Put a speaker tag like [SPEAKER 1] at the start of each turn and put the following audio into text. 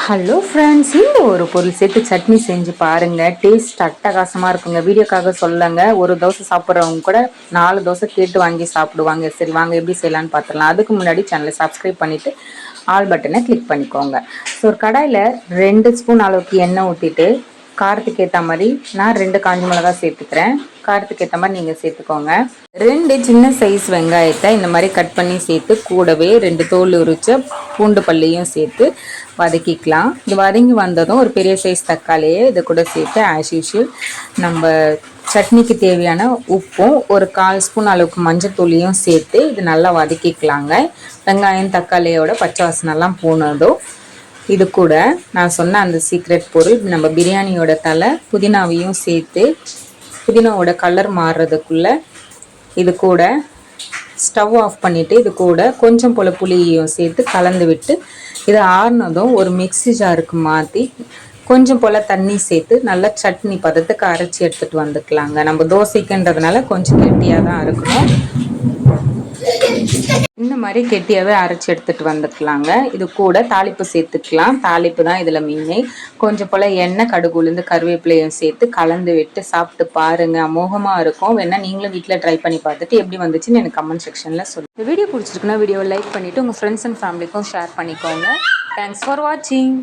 [SPEAKER 1] Hello friends, இந்த ஒரு பொருள் சேர்த்து சட்னி செஞ்சு பாருங்க. டேஸ்ட் அட்டகாசமாக இருக்குங்க. வீடியோக்காக சொல்லங்க. ஒரு தோசை சாப்பிட்றவங்க கூட 4 தோசை கேட்டு வாங்கி சாப்பிடுவாங்க. சரி வாங்க எப்படி செய்யலான்னு பார்த்துடலாம். அதுக்கு முன்னாடி சேனலை சப்ஸ்கிரைப் பண்ணிவிட்டு ஆல் பட்டனை கிளிக் பண்ணிக்கோங்க. ஸோ ஒரு கடாயில் 2 ஸ்பூன் அளவுக்கு எண்ணெய் ஊற்றிட்டு காரத்துக்கு ஏற்ற மாதிரி நான் 2 காஞ்ச மிளகா சேர்த்துக்கிறேன். காரத்துக்கு ஏற்ற மாதிரி நீங்கள் சேர்த்துக்கோங்க. 2 சின்ன சைஸ் வெங்காயத்தை இந்த மாதிரி கட் பண்ணி சேர்த்து கூடவே 2 தோல் உரிச்ச பூண்டு பல்லையும் சேர்த்து வதக்கிக்கலாம். இது வதங்கி வந்ததும் ஒரு பெரிய சைஸ் தக்காளியை இதை கூட சேர்த்து ஆஸ் யூஷுவல் நம்ம சட்னிக்கு தேவையான உப்பும் ஒரு 1/4 ஸ்பூன் அளவுக்கு மஞ்சத்தூளியும் சேர்த்து இது நல்லா வதக்கிக்கலாங்க. வெங்காயம் தக்காளியோட பச்சை வாசனைலாம் போனதும் இது கூட நான் சொன்ன அந்த சீக்ரெட் பொருள் நம்ம பிரியாணியோட தலை புதினாவையும் சேர்த்து புதினாவோட கலர் மாறுறதுக்குள்ளே இது கூட ஸ்டவ் ஆஃப் பண்ணிவிட்டு இது கூட கொஞ்சம் போல் புளியையும் சேர்த்து கலந்து விட்டு இதை ஆறுனதும் ஒரு மிக்ஸி ஜாருக்கு மாற்றி கொஞ்சம் போல் தண்ணி சேர்த்து நல்லா சட்னி பதத்துக்கு அரைச்சி எடுத்துகிட்டு வந்துக்கலாங்க. நம்ம தோசைக்குன்றதுனால கொஞ்சம் கெட்டியாக தான் இருக்கணும். இந்த மாதிரி கெட்டியாகவே அரைச்சி எடுத்துகிட்டு வந்துக்கலாங்க. இது கூட தாளிப்பு சேர்த்துக்கலாம். தாளிப்பு தான் இதில் மீனே. கொஞ்சம் போல் எண்ணெய், கடுகு, உளுந்து, கருவேப்பிலையும் சேர்த்து கலந்து விட்டு சாப்பிட்டு பாருங்கள். அமோகமாக இருக்கும். வேணால் நீங்களும் வீட்டில் ட்ரை பண்ணி பார்த்துட்டு எப்படி வந்துச்சுன்னு எனக்கு கமெண்ட் செக்ஷனில் சொல்லுங்கள். இந்த வீடியோ பிடிச்சிருக்குன்னா வீடியோவை லைக் பண்ணிவிட்டு உங்கள் ஃப்ரெண்ட்ஸ் அண்ட் ஃபேமிலிக்கும் ஷேர் பண்ணிக்கோங்க. தேங்க்ஸ் ஃபார் வாட்சிங்.